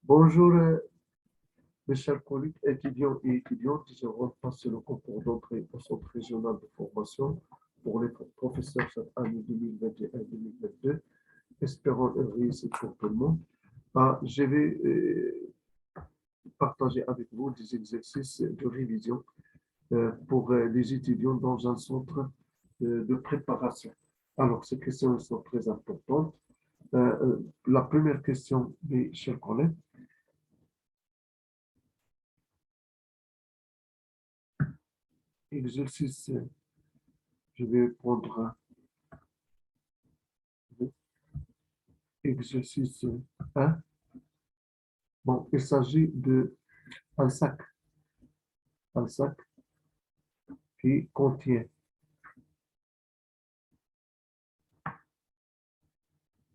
Bonjour, mes chers collègues étudiants et étudiantes. Je repasse le concours d'entrée au Centre régional de formation pour les professeurs cette année 2021-2022. Espérons une réussite pour tout le monde. Je vais partager avec vous des exercices de révision pour les étudiants dans un centre de préparation. Alors, ces questions sont très importantes. La première question, mes chers collègues, exercice, je vais prendre exercice 1. Bon, il s'agit d'un un sac qui contient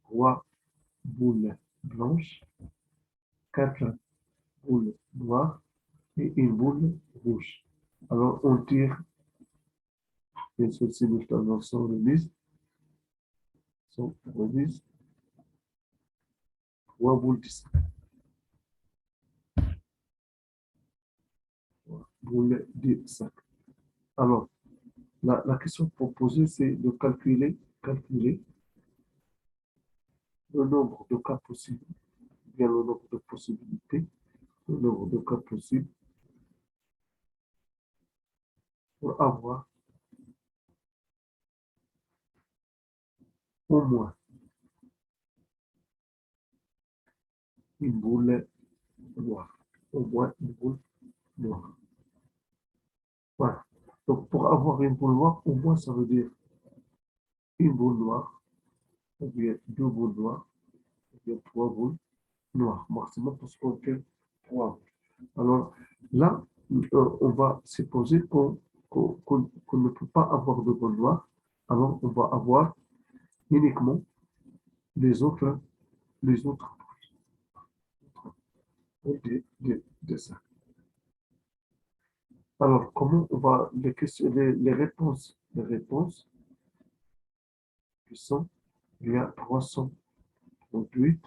3 boules blanches, 4 boules noires et une boule rouge. Alors, on tire, et ceci notamment sont remises, 3 boules de sac. Boules de sac. Alors, la question proposée, c'est de calculer le nombre de cas possibles, bien le nombre de possibilités, le nombre de cas possibles pour avoir au moins une boule noire. Au moins une boule noire. Voilà. Donc, pour avoir une boule noire, au moins, ça veut dire une boule noire, ou bien deux boules noires, ou bien trois boules noires, maximum, parce qu'on fait trois boules. Alors, là, on va supposer qu'on ne peut pas avoir de boule noire. Alors, on va avoir uniquement les autres, les autres boules de ça. Alors, comment on va, les questions, les réponses qui sont, il y a 338,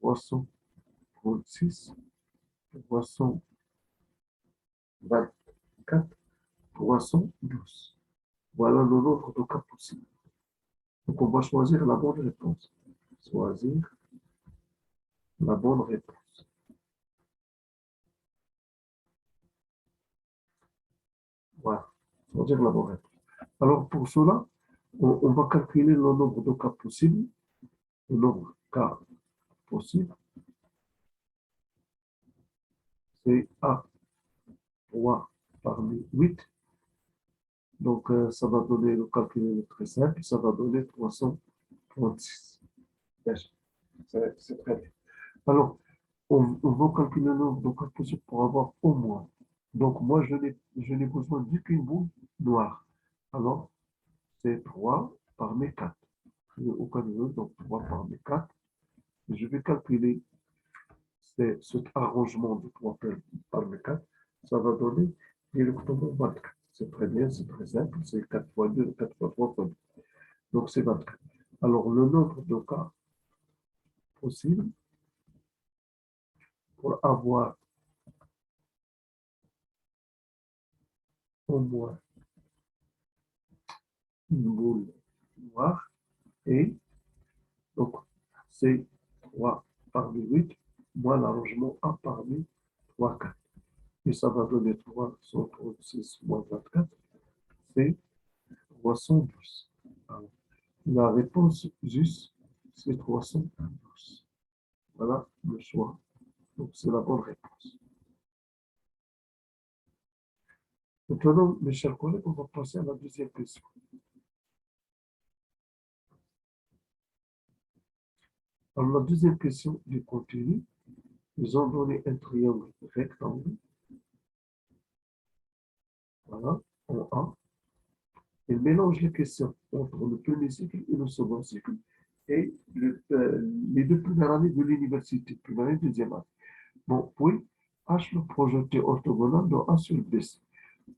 336, 324, 312. Voilà le nombre de cas possibles. Donc, on va choisir la bonne réponse. Choisir la bonne réponse. Voilà. Choisir la bonne réponse. Alors, pour cela, on va calculer le nombre de cas possibles. Le nombre de cas possibles, c'est A3 parmi 8. Donc, ça va donner le calcul très simple, ça va donner 336. C'est très bien. Alors, on va calculer le nombre de cas possibles pour avoir au moins. Donc, moi, je n'ai besoin d'aucune boule noire. Alors, c'est 3 parmi 4. Je n'ai aucun de donc 3 parmi 4. Je vais calculer cet arrangement de 3 parmi 4. Ça va donner directement 24. C'est très bien, c'est très simple. C'est 4 fois 2, 4 fois 3 fois 2. Donc, c'est 24. Alors, le nombre de cas possibles pour avoir au moins une boule noire et donc c'est 3 parmi 8 moins l'arrangement A parmi 3, 4. Et ça va donner 336 moins 24, c'est 312. Alors, la réponse juste, c'est 312. Voilà le choix. Donc, c'est la bonne réponse. Maintenant, mes chers collègues, on va passer à la deuxième question. Alors, la deuxième question du contenu, ils ont donné un triangle rectangle. Voilà, en A. Ils mélangent les questions entre le premier cycle et le second cycle et les deux premières années de l'université, première année, deuxième année. Bon, puis, H le projeté orthogonal de A sur B.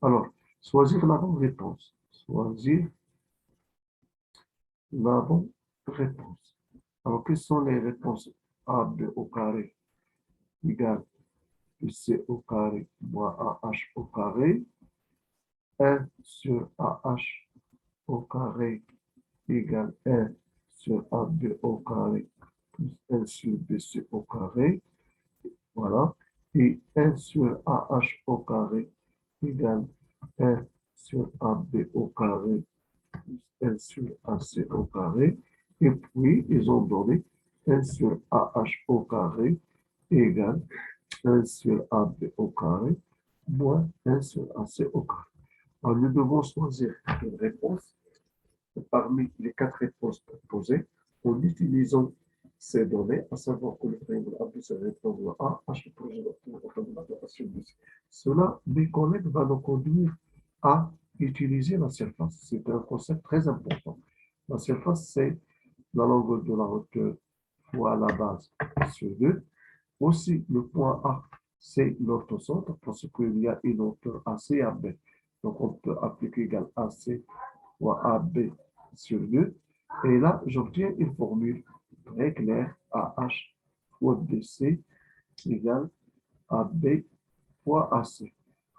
Alors, choisir la bonne réponse. Choisir la bonne réponse. Alors, quelles sont les réponses A, B au carré égale BC au carré moins AH au carré. 1 sur AH au carré égale 1 sur AB au carré plus 1 sur BC au carré. Voilà. Et 1 sur AH au carré égale 1 sur AB au carré plus 1 sur AC au carré. Et puis, ils ont donné 1 sur AH au carré égale 1 sur AB au carré moins 1 sur AC au carré. Alors, nous devons choisir une réponse parmi les 4 réponses proposées en utilisant ces données, à savoir que le triangle AB c'est le rectangle A, H est projet de cela, mes collègues, va nous conduire à utiliser la surface. C'est un concept très important. La surface, c'est la longueur de la hauteur fois la base sur 2. Aussi, le point A, c'est l'orthocentre parce qu'il y a une hauteur AC et AB. Donc, on peut appliquer égal AC fois AB sur 2. Et là, j'obtiens une formule très claire, AH fois BC égale AB fois AC.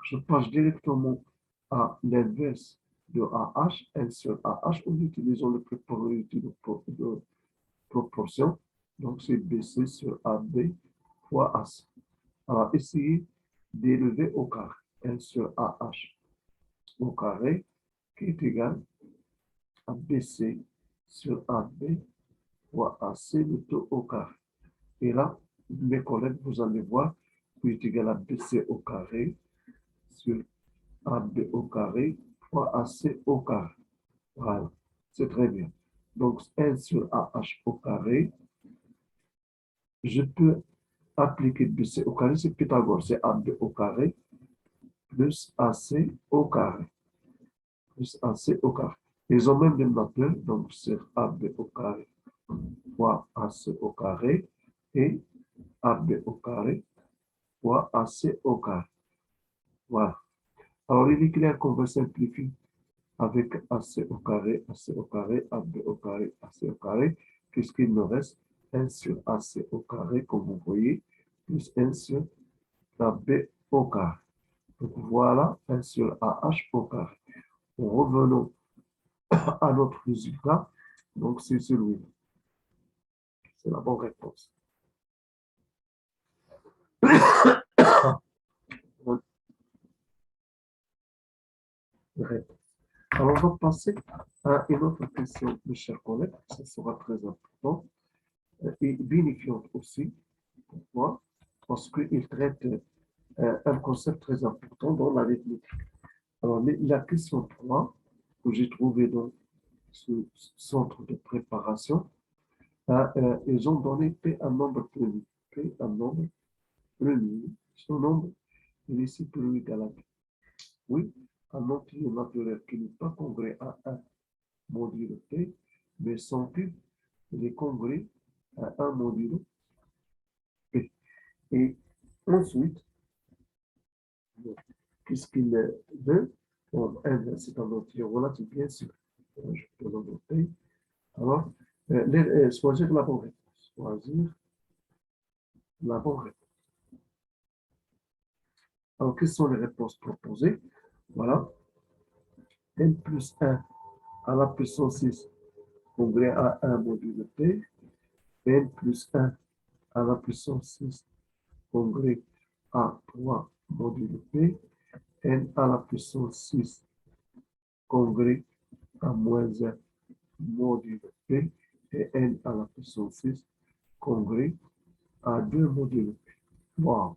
Je passe directement à l'inverse de AH, N sur AH, en utilisant le propriété de proportion. Donc, c'est BC sur AB fois AC. Alors, essayez d'élever au carré. N sur AH au carré qui est égal à BC sur AB fois AC le tout au carré. Et là, mes collègues, vous allez voir, Q est égal à BC au carré sur AB au carré fois AC au carré. Voilà, c'est très bien. Donc, 1 sur AH au carré, je peux appliquer BC au carré, c'est Pythagore, c'est AB au carré plus AC au carré. Plus AC au carré. Ils ont même des notations, donc c'est AB au carré fois AC au carré et AB au carré fois AC au carré. Voilà. Alors, il est clair qu'on va simplifier avec AC au carré, AB au carré, AC au carré, puisqu'il nous reste 1 sur AC au carré, comme vous voyez, plus 1 sur AB au carré. Donc, voilà 1 sur AH au carré. Revenons à notre résultat. Donc, c'est celui-là. C'est la bonne réponse. Alors, on va passer à une autre question, mes chers collègues. Ça sera très important et bénéfique aussi. Pourquoi? Parce qu'il traite un concept très important dans l'arithmétique. Alors, la question 3, que j'ai trouvé dans ce centre de préparation, ils ont donné P un nombre premier. P un nombre premier. Ce nombre, il est ici plus égal à P. Oui, un entier naturel qui n'est pas congrès à 1 modulo P, mais son cube, il est congrès à 1 modulo P. Et ensuite, puisqu'il veut, bon, N, c'est un entier relatif, bien sûr. Je peux le noter. Alors, choisir la bonne réponse. Choisir la bonne réponse. Alors, quelles sont les réponses proposées? Voilà. N plus 1 à la puissance 6 congrès à 1 module P. N plus 1 à la puissance 6 congrès à 3 module P. N à la puissance 6 congrès à moins 1 module P. Et N à la puissance 6 congrès à 2 modules P. Wow.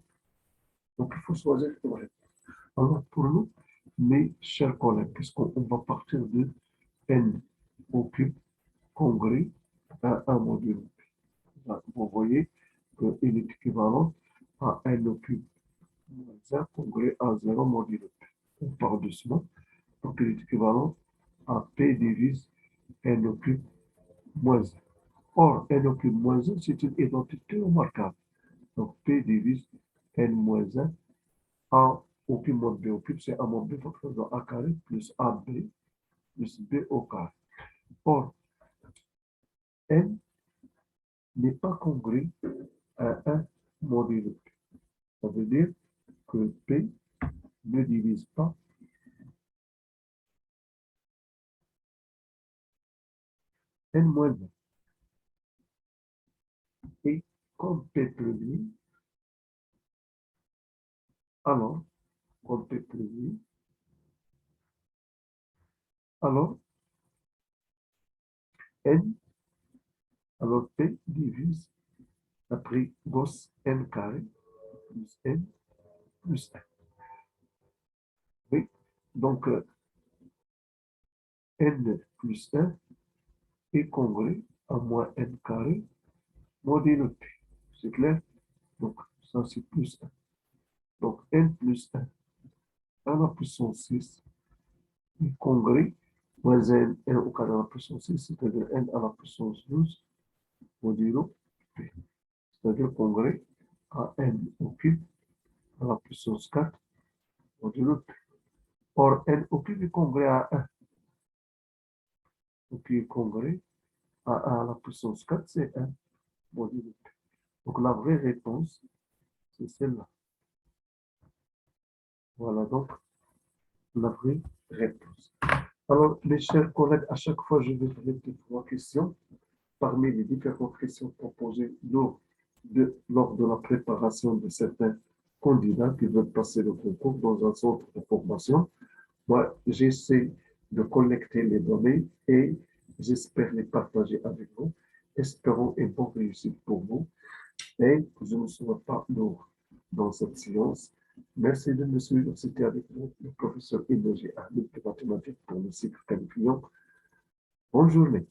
Donc, il faut choisir une réponse. Alors, pour nous, mes chers collègues, puisqu'on va partir de N au cube congrès à 1 module P. Vous voyez qu'il est équivalent à N au cube moins 1 congrès à 0 module P. On part doucement. Donc, il est équivalent à P divise N au cube moins 1. Or, N au cube moins 1, c'est une identité remarquable. Donc, P divise N moins 1 A au cube moins B au cube, c'est A moins B facteur A carré plus AB plus B au carré. Or, N n'est pas congrès à 1 module P. Ça veut dire que P ne divise pas N-1. Et comme P plus I, alors, comme P plus I, alors N, alors P divise après Gauss N carré plus N plus 1. Oui, donc N plus 1 est congrès à moins N carré modulo P. C'est clair? Donc, ça c'est plus 1. Donc, N plus 1 à la puissance 6 est congrès moins N au carré à la puissance 6, c'est-à-dire N à la puissance 12 modulo P. C'est-à-dire congrès à N au cube à la puissance 4 modulo P. Or, N au cube est congrès à 1. Donc, il est congrès à 1 à la puissance 4, c'est 1 modulo P. Donc, la vraie réponse, c'est celle-là. Voilà donc la vraie réponse. Alors, mes chers collègues, à chaque fois, je vais traiter 3 questions parmi les différentes questions proposées lors de la préparation de certains candidats qui veulent passer le concours dans un centre de formation. Moi, j'essaie de collecter les données et j'espère les partager avec vous. Espérons une bonne réussite pour vous et je ne serai pas lourd dans cette séance. Merci de me suivre. C'était avec vous le professeur Énergie Ahmed de mathématiques pour le cycle qualifiant. Bonne journée.